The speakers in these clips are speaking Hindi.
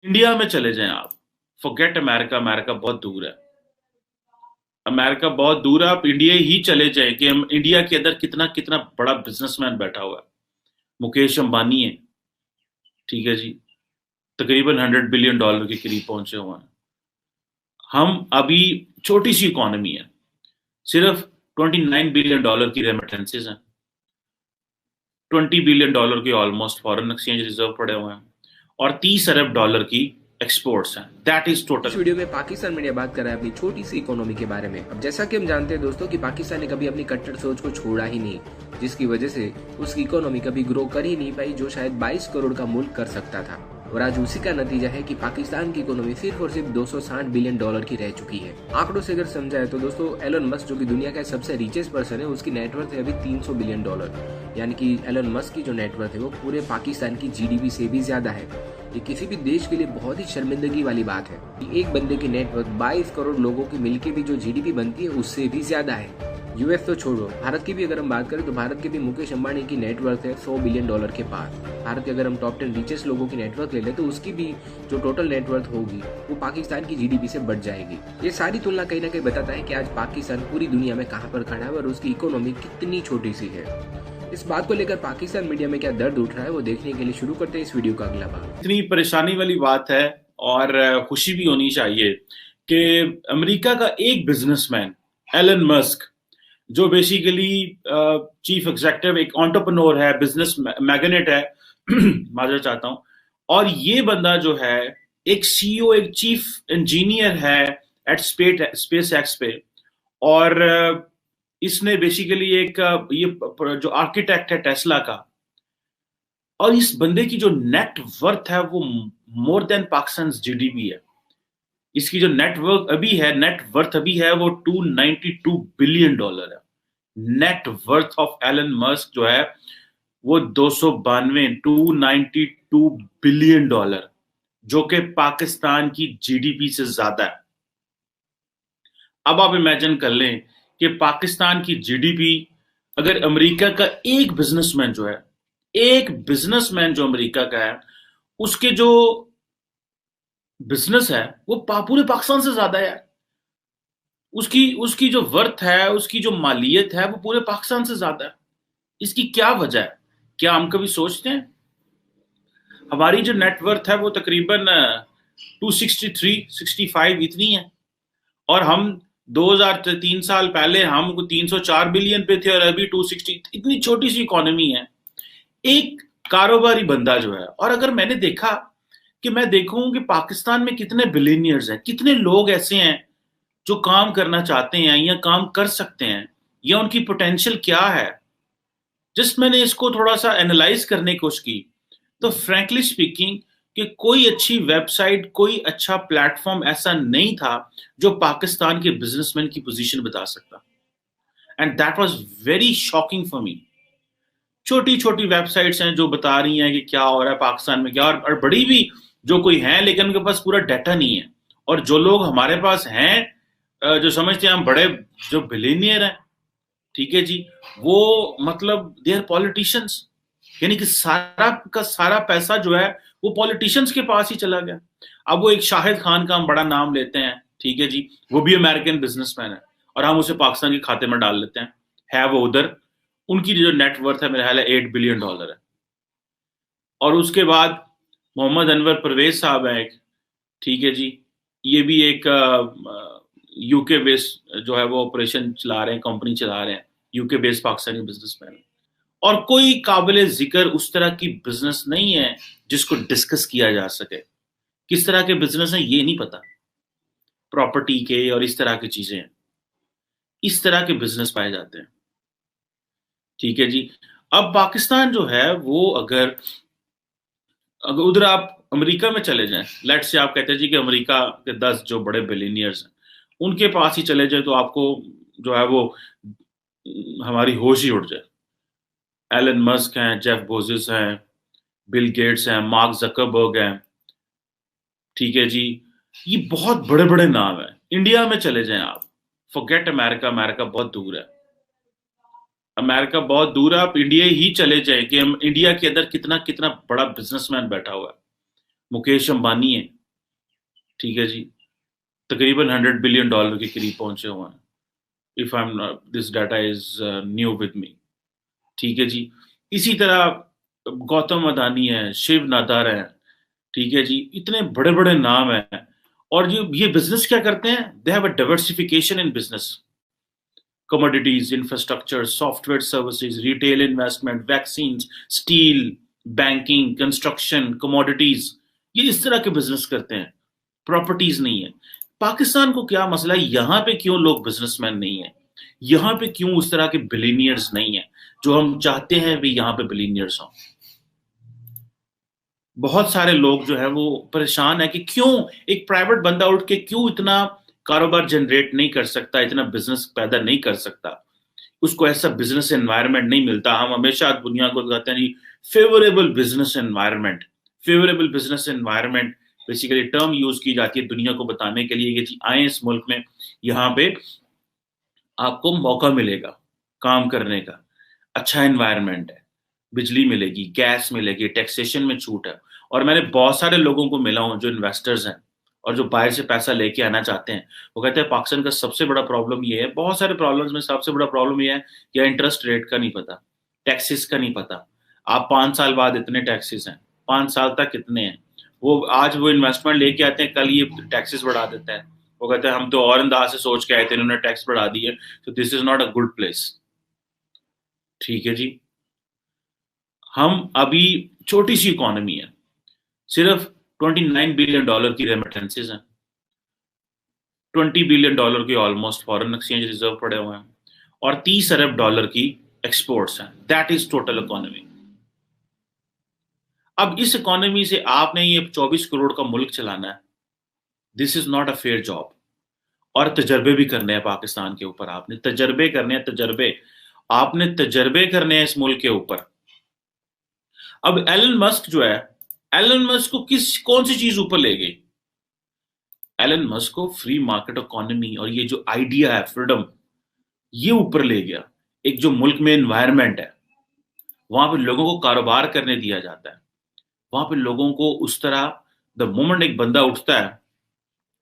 इंडिया में चले जाएं आप। फॉरगेट अमेरिका, अमेरिका बहुत दूर है। अमेरिका बहुत दूर है, आप इंडिया ही चले जाएं कि हम इंडिया के अंदर कितना कितना बड़ा बिजनेसमैन बैठा हुआ है। मुकेश अंबानी है, ठीक है जी, तकरीबन $100 बिलियन के करीब पहुंचे हुए हैं। हम अभी छोटी सी इकोनॉमी है, सिर्फ $29 बिलियन की रेमिटेंसेज हैं, $20 बिलियन के ऑलमोस्ट फॉरेन एक्सचेंज रिजर्व पड़े हुए हैं और $30 अरब की एक्सपोर्ट्स हैं। दैट इज इस टोटल। वीडियो में पाकिस्तान मीडिया बात कर रहा है अपनी छोटी सी इकोनॉमी के बारे में। अब जैसा कि हम जानते हैं दोस्तों कि पाकिस्तान ने कभी अपनी कट्टर सोच को छोड़ा ही नहीं, जिसकी वजह से उसकी इकोनॉमी कभी ग्रो कर ही नहीं पाई, जो शायद 22 करोड़ का मुल्क कर सकता था। और आज उसी का नतीजा है कि पाकिस्तान की इकोनॉमी सिर्फ और सिर्फ $260 बिलियन की रह चुकी है। आंकड़ों से अगर समझाए तो दोस्तों, एलन मस्क जो कि दुनिया का सबसे रिचेस्ट पर्सन है, उसकी नेटवर्थ है अभी $300 बिलियन। यानी कि एलन मस्क की जो नेटवर्थ है वो पूरे पाकिस्तान की जीडीपी से भी ज्यादा है। ये किसी भी देश के लिए बहुत ही शर्मिंदगी वाली बात है कि एक बंदे की नेटवर्थ 22 करोड़ लोगों की मिलके भी जो जीडीपी बनती है उससे भी ज्यादा है। यूएस तो छोड़ो, भारत की भी अगर हम बात करें तो भारत के भी मुकेश अंबानी की नेटवर्थ है $100 बिलियन के पास। भारत के अगर हम टॉप 10 रिचेस्ट लोगों की नेटवर्थ ले लें तो उसकी भी जो टोटल नेटवर्थ होगी वो पाकिस्तान की जीडीपी से बढ़ जाएगी। ये सारी तुलना कहीं ना कहीं बताता है कि आज पाकिस्तान पूरी दुनिया में कहाँ पर खड़ा है और उसकी इकोनॉमी कितनी छोटी सी है। इस बात को लेकर पाकिस्तान मीडिया में क्या दर्द उठ रहा है वो देखने के लिए शुरू करते हैं इस वीडियो का अगला भाग। इतनी परेशानी वाली बात है और खुशी भी होनी चाहिए कि अमेरिका का एक बिजनेसमैन एलन मस्क, जो बेसिकली चीफ एग्जेक्टिव, एक एंटरप्रेन्योर है, बिजनेस मैग्नेट है माजरा चाहता हूं, और ये बंदा जो है एक सीईओ, एक चीफ इंजीनियर है एट स्पेस एक्स पे। और इसने बेसिकली एक ये जो आर्किटेक्ट है टेस्ला का, और इस बंदे की जो नेट वर्थ है वो मोर देन पाकिस्तान जीडीपी है। इसकी जो नेट वर्थ अभी है वो $292 बिलियन है। Net worth of Elon Musk जो है वो 292 बिलियन डॉलर, जो कि पाकिस्तान की जीडीपी से ज्यादा है। अब आप इमेजिन कर लें कि पाकिस्तान की जीडीपी, अगर अमेरिका का एक बिजनेसमैन जो अमेरिका का है, उसके जो बिजनेस है वो पूरे पाकिस्तान से ज्यादा है। उसकी उसकी जो वर्थ है, उसकी जो मालियत है वो पूरे पाकिस्तान से ज्यादा है। इसकी क्या वजह है? क्या हम कभी सोचते हैं? हमारी जो नेटवर्थ है वो तकरीबन 263-65 इतनी है, और हम 2003 साल पहले हम 304 बिलियन पे थे और अभी 260। इतनी छोटी सी इकोनॉमी है। एक कारोबारी बंदा जो है, और अगर मैंने देखा कि मैं देखूं कि पाकिस्तान में कितने बिलियनियर्स हैं, कितने लोग ऐसे हैं जो काम करना चाहते हैं या काम कर सकते हैं, या उनकी पोटेंशियल क्या है, जस्ट मैंने इसको थोड़ा सा एनालाइज करने की कोशिश की, तो फ्रैंकली स्पीकिंग कि कोई अच्छी वेबसाइट, कोई अच्छा प्लेटफॉर्म ऐसा नहीं था जो पाकिस्तान के बिजनेसमैन की पोजीशन बता सकता। And that was very shocking for me. छोटी छोटी वेबसाइट्स हैं जो बता रही हैं कि क्या हो रहा है पाकिस्तान में क्या, और बड़ी भी जो कोई हैं, लेकिन उनके पास पूरा डाटा नहीं है। और जो लोग हमारे पास हैं, जो समझते हैं हम बड़े, जो बिलियनियर हैं, ठीक है जी, वो मतलब दे आर पॉलिटिशियंस। यानी कि सारा का सारा पैसा जो है वो पॉलिटिशियंस के पास ही चला गया। अब वो एक शाहिद खान का हम बड़ा नाम लेते हैं, ठीक है जी, वो भी अमेरिकन बिजनेसमैन है, और हम उसे पाकिस्तान के खाते में डाल लेते हैं, है वो उधर। उनकी जो नेटवर्थ है मेरा ख्याल है $8 बिलियन है। और उसके बाद मोहम्मद अनवर परवेज साहब है एक, ठीक है जी, ये भी एक यूके बेस्ड जो है वो ऑपरेशन चला रहे हैं, कंपनी चला रहे हैं, यूके बेस्ड पाकिस्तानी बिजनेसमैन। और कोई काबिल जिक्र उस तरह की बिजनेस नहीं है जिसको डिस्कस किया जा सके। किस तरह के बिजनेस है ये नहीं पता, प्रॉपर्टी के और इस तरह की चीजें हैं, इस तरह के बिजनेस पाए जाते हैं, ठीक है जी। अब पाकिस्तान जो है वो अगर अगर उधर आप अमेरिका में चले जाएं, लेट्स से आप कहते हैं जी कि अमेरिका के 10 जो बड़े बिलियनियर्स हैं उनके पास ही चले जाए, तो आपको जो है वो हमारी होश ही उड़ जाए। एलन मस्क हैं, जेफ बोजेस हैं, बिल गेट्स हैं, मार्क जकरबर्ग हैं, ठीक है जी, ये बहुत बड़े बड़े नाम हैं। इंडिया में चले जाएं आप, फॉरगेट अमेरिका, अमेरिका बहुत दूर है। अमेरिका बहुत दूर है, आप इंडिया ही चले जाएं कि हम इंडिया के अंदर कितना कितना बड़ा बिजनेसमैन बैठा हुआ है। मुकेश अंबानी है, ठीक है जी, तकरीबन $100 बिलियन के करीब पहुंचे हुए हैं। If I am this data is new with me. ठीक है जी। इसी तरह गौतम अदानी है, शिव नादार है, ठीक है जी, इतने बड़े बड़े नाम हैं। और ये बिजनेस क्या करते हैं, they have a diversification in business, commodities, infrastructure, software services, retail investment, vaccines, steel, banking, construction, commodities, ये इस तरह के बिजनेस करते हैं, प्रॉपर्टीज नहीं है। पाकिस्तान को क्या मसला है, यहां पे क्यों लोग बिजनेसमैन नहीं है, यहां पे क्यों उस तरह के बिलीनियर्स नहीं है जो हम चाहते हैं भी यहां पे बिलीनियर्स हों। बहुत सारे लोग जो है वो परेशान है कि क्यों एक प्राइवेट बंदा उठ के क्यों इतना कारोबार जनरेट नहीं कर सकता, इतना बिजनेस पैदा नहीं कर सकता, उसको ऐसा बिजनेस एनवायरनमेंट नहीं मिलता। हम हमेशा दुनिया को कहते हैं favourable business environment, favourable business environment basically term use की जाती है दुनिया को बताने के लिए कि आए इस मुल्क में, यहाँ पे आपको मौका मिलेगा काम करने का, अच्छा एनवायरनमेंट है, बिजली मिलेगी, गैस मिलेगी, टैक्सेशन में छूट है। और मैंने बहुत सारे लोगों को मिला हूं जो इन्वेस्टर्स हैं और जो बाहर से पैसा लेके आना चाहते हैं, वो कहते हैं पाकिस्तान का सबसे बड़ा प्रॉब्लम ये है, बहुत सारे प्रॉब्लम्स में सबसे बड़ा प्रॉब्लम ये है कि इंटरेस्ट रेट का नहीं पता, टैक्सेस का नहीं पता। आप 5 साल बाद इतने टैक्सेस हैं, 5 साल तक कितने हैं, वो आज वो इन्वेस्टमेंट लेके आते हैं, कल ये टैक्सेस बढ़ा देता है। वो कहते हैं हम तो और अंदाज से सोच के आए थे, इन्होंने टैक्स बढ़ा दिए, तो this is not a good place. ठीक है जी। हम अभी छोटी सी इकोनॉमी है, सिर्फ $29 बिलियन की रेमिटेंसेज हैं, $20 बिलियन के ऑलमोस्ट फॉरेन एक्सचेंज रिजर्व पड़े हुए हैं, और $30 अरब की एक्सपोर्ट्स हैं। That is total economy. अब इस इकोनॉमी से आपने ये 24 करोड़ का मुल्क चलाना है, this is not a fair job. और तजर्बे भी करने हैं पाकिस्तान के ऊपर, आपने तजर्बे करने हैं, तजर्बे आपने तजर्बे करने हैं इस मुल्क के ऊपर। अब एलन मस्क जो है, एलन मस्क को कौन सी चीज ऊपर ले गई, एलन मस्क को फ्री मार्केट इकोनॉमी और ये जो आइडिया है फ्रीडम, ये ऊपर ले गया। एक जो मुल्क में एनवायरनमेंट है, वहां पे लोगों को कारोबार करने दिया जाता है, वहां पे लोगों को उस तरह, द मोमेंट एक बंदा उठता है,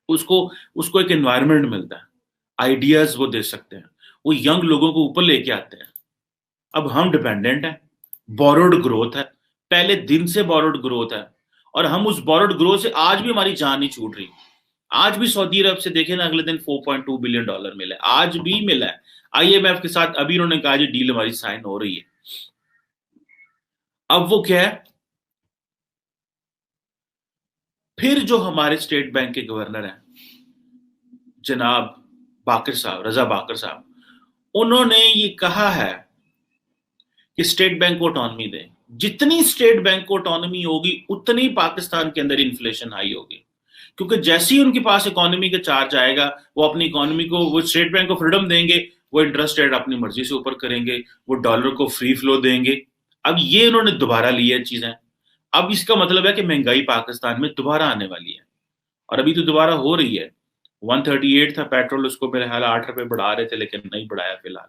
उसको उसको एक एनवायरनमेंट मिलता है, आइडियाज वो दे सकते हैं, वो यंग लोगों को ऊपर लेके आते हैं। अब हम डिपेंडेंट हैं, बोरोड ग्रोथ है, पहले दिन से बोरोड ग्रोथ है, और हम उस बोरोड ग्रोथ से आज भी हमारी जान नहीं छूट रही। आज भी सऊदी अरब से देखे ना, अगले दिन $4.2 बिलियन मिला है, आज भी मिला है। आईएमएफ के साथ अभी उन्होंने कहा जी डील हमारी साइन हो रही है। अब वो क्या है, फिर जो हमारे स्टेट बैंक के गवर्नर हैं जनाब बाकर साहब, रजा बाकर साहब, उन्होंने ये कहा है कि स्टेट बैंक को ऑटोनॉमी दें। जितनी स्टेट बैंक को ऑटोनॉमी होगी उतनी पाकिस्तान के अंदर इन्फ्लेशन हाई होगी, क्योंकि जैसे ही उनके पास इकोनॉमी का चार्ज आएगा, वो अपनी इकोनॉमी को, वो स्टेट बैंक को फ्रीडम देंगे, वो इंटरेस्ट रेट अपनी मर्जी से ऊपर करेंगे, वो डॉलर को फ्री फ्लो देंगे। अब ये इन्होंने दोबारा ली है चीजें। अब इसका मतलब है कि महंगाई पाकिस्तान में दोबारा आने वाली है, और अभी तो दोबारा हो रही है। 138 था पेट्रोल, उसको मेरे ख्याल $8 बढ़ा रहे थे, लेकिन नहीं बढ़ाया फिलहाल।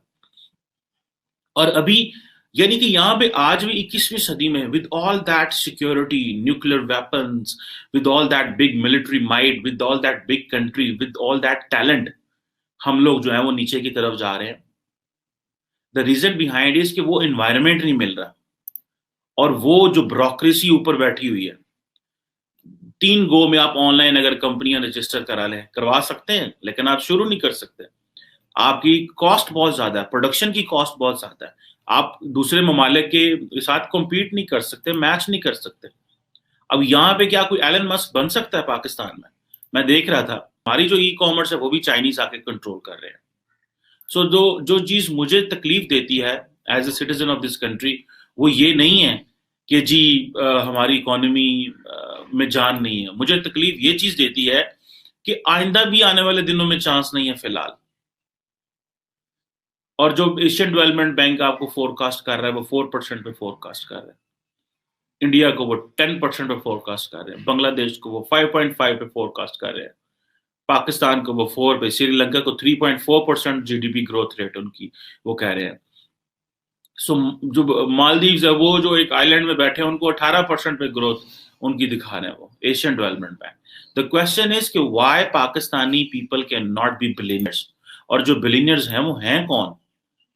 और अभी यानी कि यहां पे आज भी 21वीं सदी में, with all that security, nuclear weapons, with all that big military might, with all that big country, with all that talent, हम लोग जो है वो नीचे की तरफ जा रहे हैं। द रीजन बिहाइंड इज कि वो एनवायरनमेंट नहीं मिल रहा, और वो जो ब्रोक्रेसी ऊपर बैठी हुई है। 3 गो में आप ऑनलाइन अगर कंपनियां रजिस्टर करवा सकते हैं, लेकिन आप शुरू नहीं कर सकते। आपकी कॉस्ट बहुत ज्यादा है, प्रोडक्शन की कॉस्ट बहुत ज्यादा है, आप दूसरे ममालिक के साथ कॉम्पीट नहीं कर सकते, मैच नहीं कर सकते। अब यहाँ पे क्या कोई एलन मस्क बन सकता है पाकिस्तान में? मैं देख रहा था हमारी जो ई कॉमर्स है वो भी चाइनीज आके कंट्रोल कर रहे हैं। सो जो चीज मुझे तकलीफ देती है as a citizen of this country, वो ये नहीं है कि जी हमारी इकोनॉमी में जान नहीं है। मुझे तकलीफ ये चीज देती है कि आइंदा भी आने वाले दिनों में चांस नहीं है फिलहाल। और जो एशियन डेवलपमेंट बैंक आपको फोरकास्ट कर रहा है वो 4% पे फोरकास्ट कर रहा है, इंडिया को वो 10% पे फोरकास्ट कर रहे हैं, बांग्लादेश को वो 5.5 पे फोरकास्ट कर रहे हैं, पाकिस्तान को वो 4 पे, श्रीलंका को 3.4% जीडीपी ग्रोथ रेट उनकी वो कह रहे हैं। सो जो मालदीव्स है, वो जो एक आइलैंड में बैठे हैं, उनको 18% पे ग्रोथ उनकी दिखा रहे हैं वो Asian development bank. The question is कि why Pakistani people can not be billionaires, और जो बिलियनर्स हैं वो हैं कौन,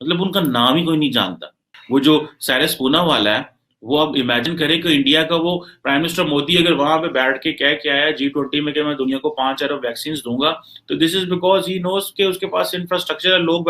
मतलब उनका नाम ही कोई नहीं जानता। वो जो साइरस पूना वाला है, वो अब इमेजिन करे कि इंडिया का वो प्राइम मिनिस्टर मोदी अगर वहां पे बैठ के कह के आया G20 में कि मैं दुनिया को 5 अरब वैक्सीन दूंगा, तो this is because he knows के उसके पास इंफ्रास्ट्रक्चर है, लोग